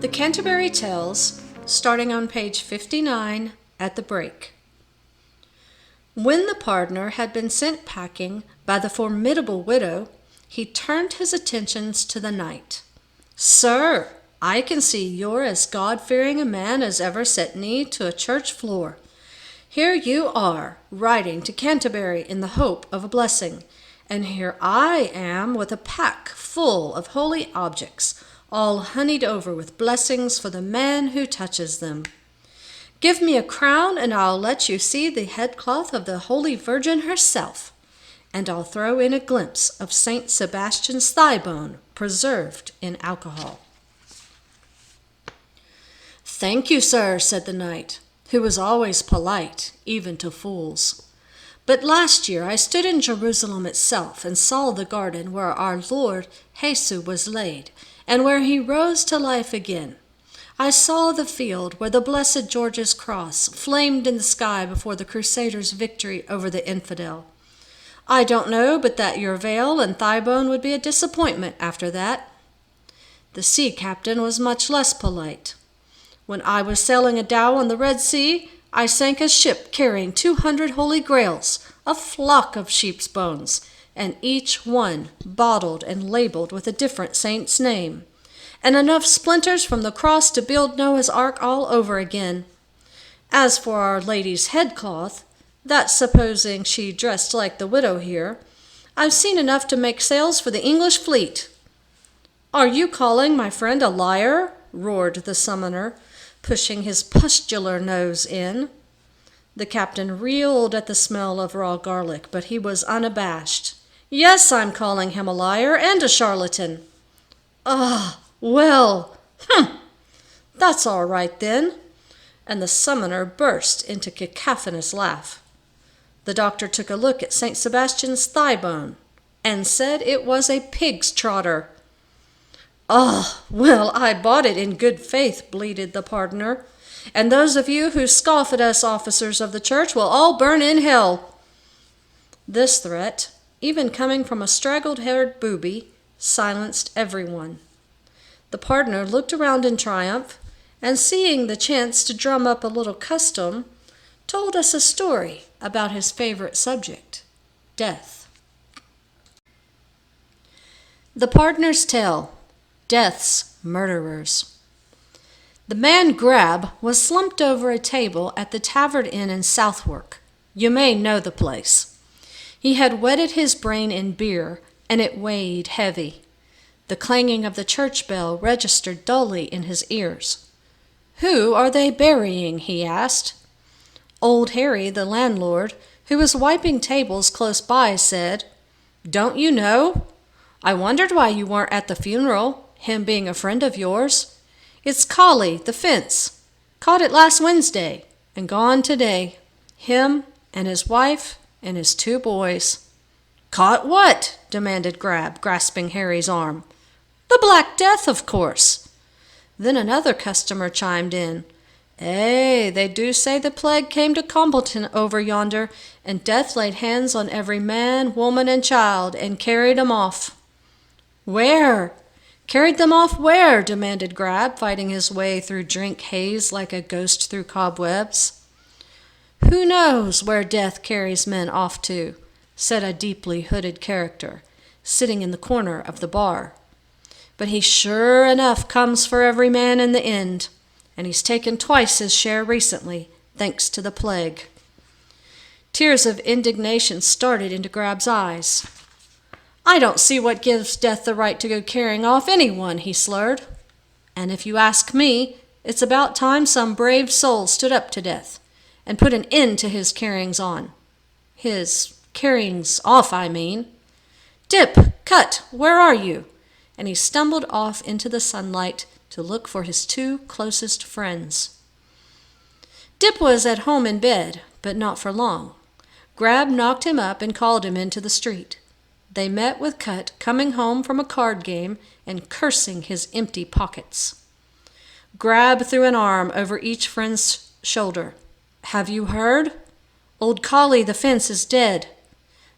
The Canterbury Tales, starting on page 59 at the break. When the partner had been sent packing by the formidable widow, he turned his attentions to the knight. "Sir, I can see you're as God-fearing a man as ever set knee to a church floor. Here you are, riding to Canterbury in the hope of a blessing, and here I am with a pack full of holy objects, all honeyed over with blessings for the man who touches them. Give me a crown, and I'll let you see the headcloth of the Holy Virgin herself, and I'll throw in a glimpse of St. Sebastian's thigh bone preserved in alcohol." "Thank you, sir," said the knight, who was always polite, even to fools. "But last year I stood in Jerusalem itself and saw the garden where our Lord Jesus was laid, and where he rose to life again. I saw the field where the blessed George's cross flamed in the sky before the Crusaders' victory over the infidel. I don't know but that your veil and thigh bone would be a disappointment after that." The sea captain was much less polite. "When I was sailing a dhow on the Red Sea, I sank a ship carrying 200 holy grails, a flock of sheep's bones, and each one bottled and labeled with a different saint's name, and enough splinters from the cross to build Noah's Ark all over again. As for Our Lady's headcloth, that's supposing she dressed like the widow here, I've seen enough to make sails for the English fleet." "Are you calling my friend a liar?" roared the summoner, pushing his pustular nose in. The captain reeled at the smell of raw garlic, but he was unabashed. "Yes, I'm calling him a liar and a charlatan." "Ah, well, that's all right then." And the summoner burst into cacophonous laugh. The doctor took a look at St. Sebastian's thigh bone and said it was a pig's trotter. "Ah, well, I bought it in good faith," bleated the pardoner, "and those of you who scoff at us officers of the church will all burn in hell." This threat, even coming from a straggled-haired booby, silenced everyone. The pardoner looked around in triumph, and seeing the chance to drum up a little custom, told us a story about his favorite subject, death. The Pardoner's Tale, Death's Murderers. The man Grab was slumped over a table at the Tavern Inn in Southwark. You may know the place. He had wetted his brain in beer, and it weighed heavy. The clanging of the church bell registered dully in his ears. "Who are they burying?" he asked. Old Harry, the landlord, who was wiping tables close by, said, "Don't you know? I wondered why you weren't at the funeral, him being a friend of yours. It's Collie, the fence. Caught it last Wednesday, and gone today. Him and his wife and his 2 boys. "Caught what?" demanded Grab, grasping Harry's arm. "The Black Death, of course." Then another customer chimed in. They do say the plague came to Combleton over yonder, and death laid hands on every man, woman, and child, and carried 'em off." "Where? Carried them off where?" demanded Grab, fighting his way through drink haze like a ghost through cobwebs. "Who knows where death carries men off to?" said a deeply hooded character, sitting in the corner of the bar. "But he sure enough comes for every man in the end, and he's taken twice his share recently, thanks to the plague." Tears of indignation started into Grab's eyes. "I don't see what gives death the right to go carrying off anyone," he slurred. "And if you ask me, it's about time some brave soul stood up to death and put an end to his carryings on. His carryings off, I mean. Dip, Cut, where are you?" And he stumbled off into the sunlight to look for his 2 closest friends. Dip was at home in bed, but not for long. Grab knocked him up and called him into the street. They met with Cut coming home from a card game and cursing his empty pockets. Grab threw an arm over each friend's shoulder. "Have you heard? Old Collie the fence is dead.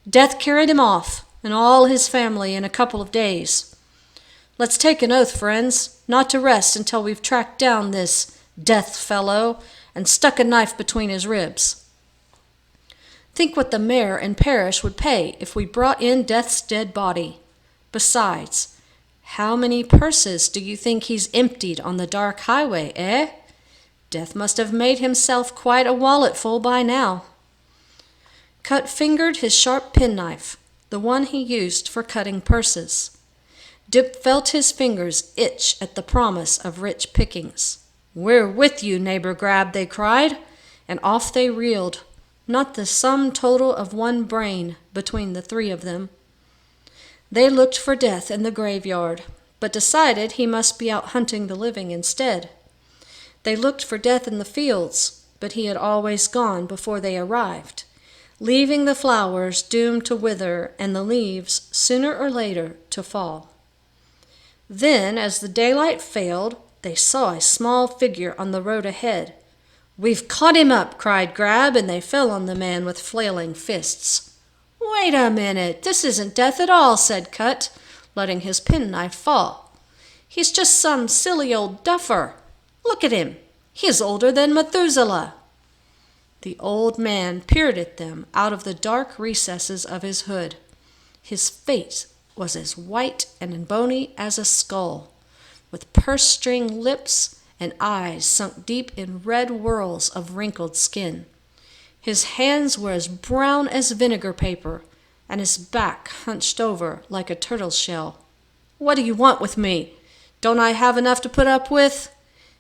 Death carried him off, and all his family in a couple of days. Let's take an oath, friends, not to rest until we've tracked down this Death fellow and stuck a knife between his ribs. Think what the mayor and parish would pay if we brought in Death's dead body. Besides, how many purses do you think he's emptied on the dark highway, eh? Death must have made himself quite a wallet full by now. Cut fingered his sharp penknife, the one he used for cutting purses. Dip felt his fingers itch at the promise of rich pickings. "We're with you, neighbor Grab," they cried, and off they reeled, not the sum total of one brain between the three of them. They looked for Death in the graveyard, but decided he must be out hunting the living instead. They looked for Death in the fields, but he had always gone before they arrived, leaving the flowers doomed to wither and the leaves, sooner or later, to fall. Then, as the daylight failed, they saw a small figure on the road ahead. "We've caught him up," cried Grab, and they fell on the man with flailing fists. "Wait a minute, this isn't Death at all," said Cut, letting his penknife fall. "He's just some silly old duffer. Look at him. He's older than Methuselah." The old man peered at them out of the dark recesses of his hood. His face was as white and bony as a skull, with purse-string lips and eyes sunk deep in red whorls of wrinkled skin. His hands were as brown as vinegar paper, and his back hunched over like a turtle's shell. "What do you want with me? Don't I have enough to put up with?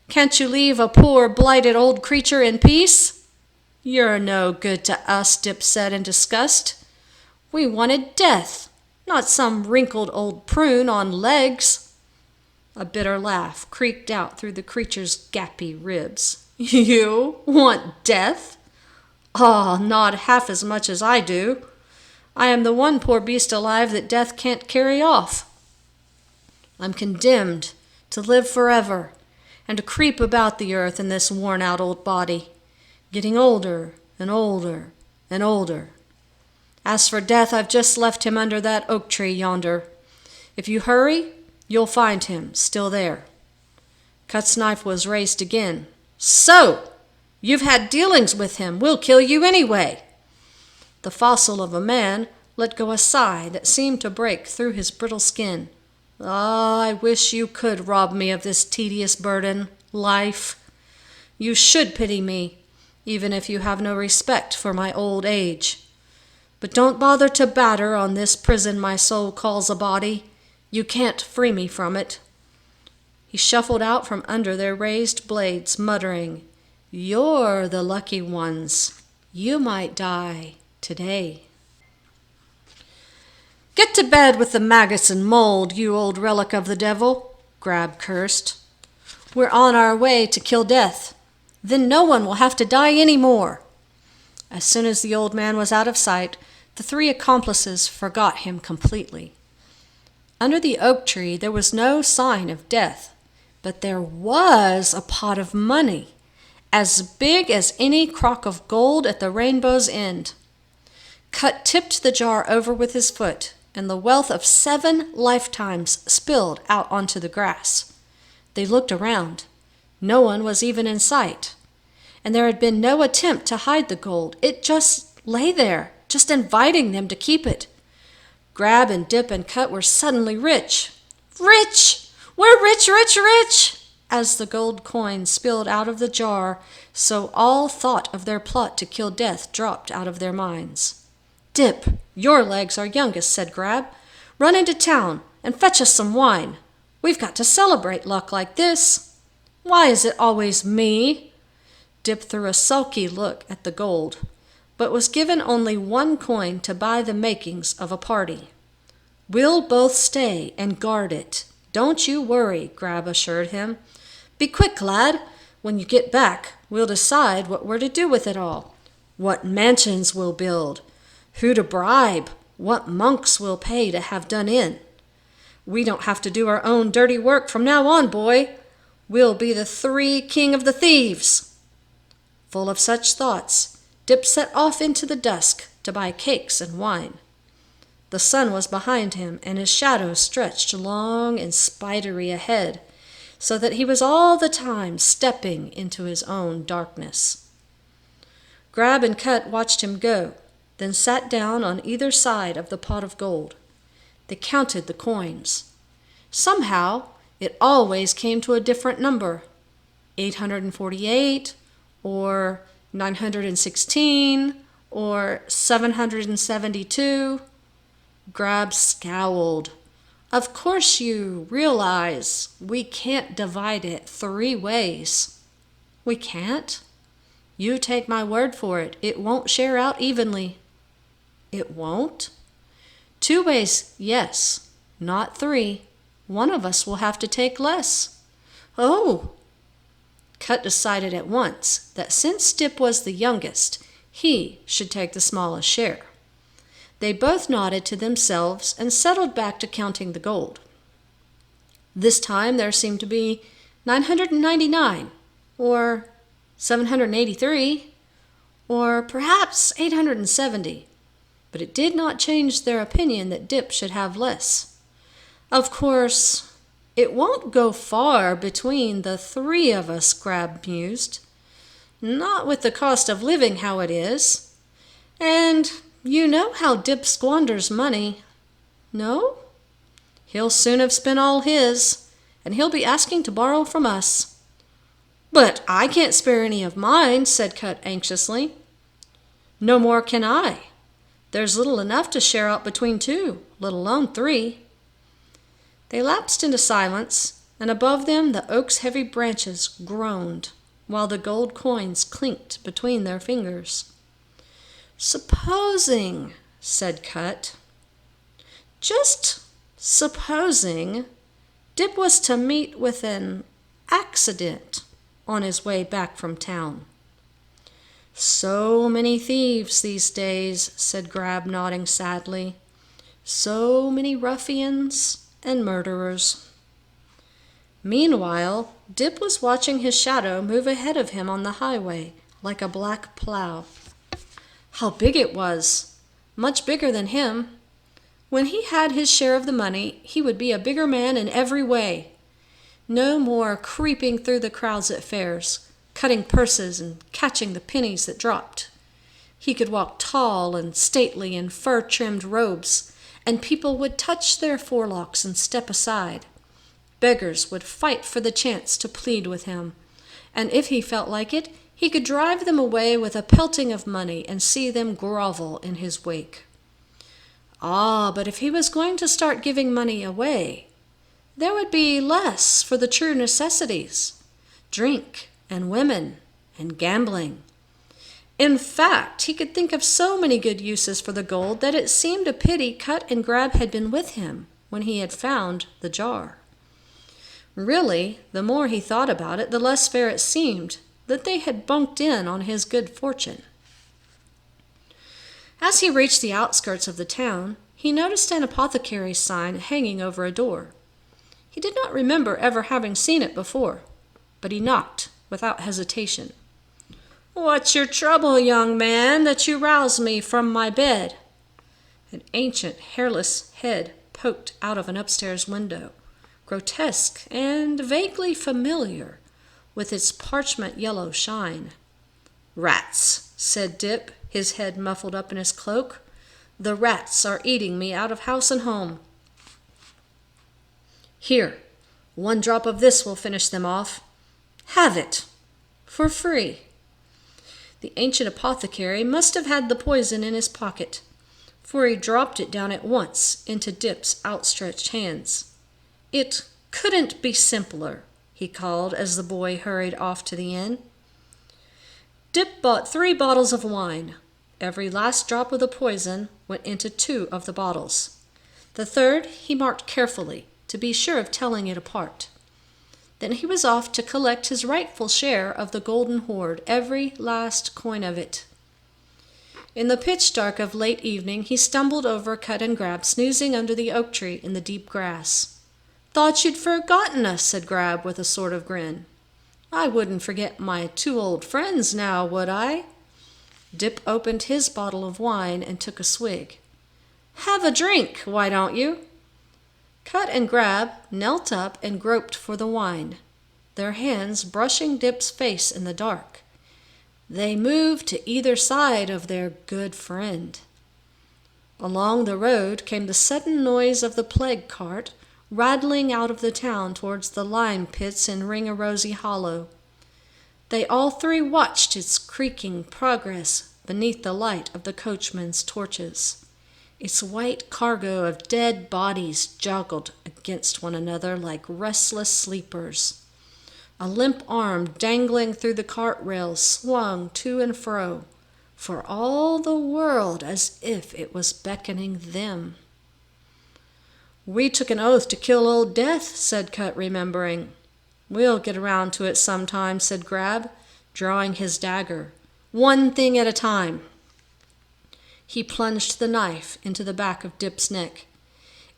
Can't you leave a poor, blighted old creature in peace?" "You're no good to us," Dip said in disgust. "We wanted Death, not some wrinkled old prune on legs." A bitter laugh creaked out through the creature's gappy ribs. "You want Death? Ah, not half as much as I do. I am the one poor beast alive that Death can't carry off. I'm condemned to live forever and to creep about the earth in this worn-out old body, getting older and older and older. As for Death, I've just left him under that oak tree yonder. If you hurry, you'll find him still there." Cut's knife was raised again. "So! You've had dealings with him. We'll kill you anyway." The fossil of a man let go a sigh that seemed to break through his brittle skin. "Ah, I wish you could rob me of this tedious burden, life. You should pity me, even if you have no respect for my old age. But don't bother to batter on this prison my soul calls a body. You can't free me from it." He shuffled out from under their raised blades, muttering, "You're the lucky ones. You might die today." "Get to bed with the maggots and mold, you old relic of the devil," Grab cursed. "We're on our way to kill Death. Then no one will have to die any more." As soon as the old man was out of sight, the three accomplices forgot him completely. Under the oak tree there was no sign of Death, but there was a pot of money, as big as any crock of gold at the rainbow's end. Cut tipped the jar over with his foot, and the wealth of 7 lifetimes spilled out onto the grass. They looked around. No one was even in sight, and there had been no attempt to hide the gold. It just lay there, just inviting them to keep it. Grab and Dip and Cut were suddenly rich. "Rich! We're rich, rich, rich!" As the gold coins spilled out of the jar, so all thought of their plot to kill Death dropped out of their minds. "Dip, your legs are youngest," said Grab. "Run into town and fetch us some wine. We've got to celebrate luck like this." "Why is it always me?" Dip threw a sulky look at the gold, but was given only 1 coin to buy the makings of a party. "We'll both stay and guard it. Don't you worry," Grab assured him. "Be quick, lad. When you get back, we'll decide what we're to do with it all. What mansions we'll build, who to bribe, what monks we'll pay to have done in. We don't have to do our own dirty work from now on, boy. We'll be the 3 king of the thieves." Full of such thoughts, Dip set off into the dusk to buy cakes and wine. The sun was behind him, and his shadow stretched long and spidery ahead, so that he was all the time stepping into his own darkness. Grab and Cut watched him go, then sat down on either side of the pot of gold. They counted the coins. Somehow, it always came to a different number, 848, or 916, or 772. Grab scowled. Of course you realize we can't divide it 3 ways. We can't? You take my word for it, it won't share out evenly. It won't? 2 ways, yes, not 3. One of us will have to take less. Oh! Cut decided at once that since Dip was the youngest, he should take the smallest share. They both nodded to themselves and settled back to counting the gold. This time there seemed to be 999, or 783, or perhaps 870, but it did not change their opinion that Dip should have less. Of course, it won't go far between the 3 of us, Grab mused. Not with the cost of living how it is. And you know how Dip squanders money. No? He'll soon have spent all his, and he'll be asking to borrow from us. But I can't spare any of mine, said Cut anxiously. No more can I. There's little enough to share out between 2, let alone 3. They lapsed into silence, and above them the oak's heavy branches groaned, while the gold coins clinked between their fingers. Supposing, said Cut, just supposing Dip was to meet with an accident on his way back from town. So many thieves these days, said Grab, nodding sadly. So many ruffians and murderers. Meanwhile, Dip was watching his shadow move ahead of him on the highway like a black plow. How big it was! Much bigger than him. When he had his share of the money, he would be a bigger man in every way. No more creeping through the crowds at fairs, cutting purses and catching the pennies that dropped. He could walk tall and stately in fur-trimmed robes, and people would touch their forelocks and step aside. Beggars would fight for the chance to plead with him, and if he felt like it, he could drive them away with a pelting of money and see them grovel in his wake. Ah, but if he was going to start giving money away, there would be less for the true necessities, drink and women and gambling. In fact, he could think of so many good uses for the gold that it seemed a pity Cut and Grab had been with him when he had found the jar. Really, the more he thought about it, the less fair it seemed that they had bunked in on his good fortune. As he reached the outskirts of the town, he noticed an apothecary's sign hanging over a door. He did not remember ever having seen it before, but he knocked without hesitation. "What's your trouble, young man, that you rouse me from my bed?" An ancient, hairless head poked out of an upstairs window, grotesque and vaguely familiar, with its parchment yellow shine. "Rats," said Dip, his head muffled up in his cloak. "The rats are eating me out of house and home." "Here, 1 drop of this will finish them off. Have it, for free." The ancient apothecary must have had the poison in his pocket, for he dropped it down at once into Dip's outstretched hands. "It couldn't be simpler," he called as the boy hurried off to the inn. Dip bought 3 bottles of wine. Every last drop of the poison went into 2 of the bottles. The 3rd he marked carefully, to be sure of telling it apart. Then he was off to collect his rightful share of the golden hoard, every last coin of it. In the pitch dark of late evening, he stumbled over Cut and Grab snoozing under the oak tree in the deep grass. "Thought you'd forgotten us," said Grab with a sort of grin. "I wouldn't forget my 2 old friends now, would I?" Dip opened his bottle of wine and took a swig. Have a drink, why don't you?" Cut and Grab knelt up and groped for the wine, their hands brushing Dip's face in the dark. They moved to either side of their good friend. Along the road came the sudden noise of the plague cart rattling out of the town towards the lime pits in Ring-a-Rosy Hollow. They all three watched its creaking progress beneath the light of the coachman's torches. Its white cargo of dead bodies joggled against one another like restless sleepers. A limp arm dangling through the cart rails swung to and fro, for all the world as if it was beckoning them. "We took an oath to kill Old Death," said Cut, remembering. "We'll get around to it sometime," said Grab, drawing his dagger. "One thing at a time." He plunged the knife into the back of Dip's neck.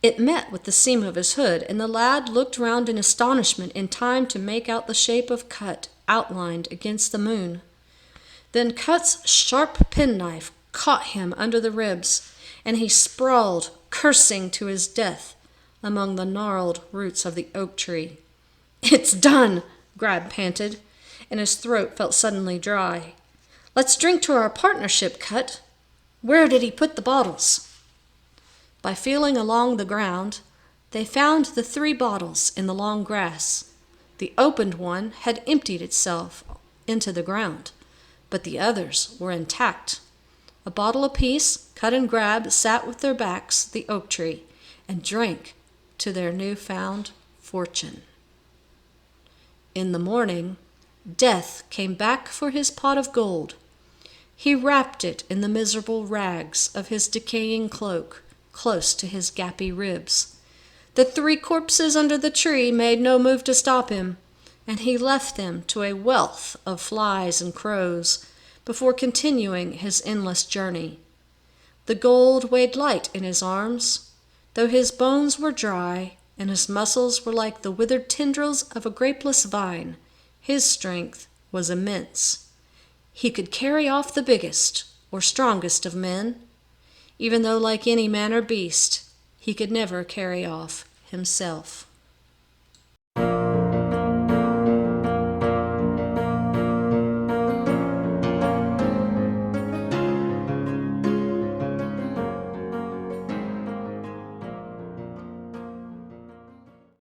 It met with the seam of his hood, and the lad looked round in astonishment in time to make out the shape of Cut outlined against the moon. Then Cut's sharp penknife caught him under the ribs, and he sprawled, cursing to his death, among the gnarled roots of the oak tree. "It's done," Grab panted, and his throat felt suddenly dry. "Let's drink to our partnership, Cut. Where did he put the bottles?" By feeling along the ground, they found the 3 bottles in the long grass. The opened one had emptied itself into the ground, but the others were intact. A bottle apiece, Cut and Grab sat with their backs the oak tree and drank to their new-found fortune. In the morning, Death came back for his pot of gold. He wrapped it in the miserable rags of his decaying cloak, close to his gappy ribs. The 3 corpses under the tree made no move to stop him, and he left them to a wealth of flies and crows before continuing his endless journey. The gold weighed light in his arms, though his bones were dry and his muscles were like the withered tendrils of a grapeless vine. His strength was immense. He could carry off the biggest or strongest of men, even though, like any man or beast, he could never carry off himself.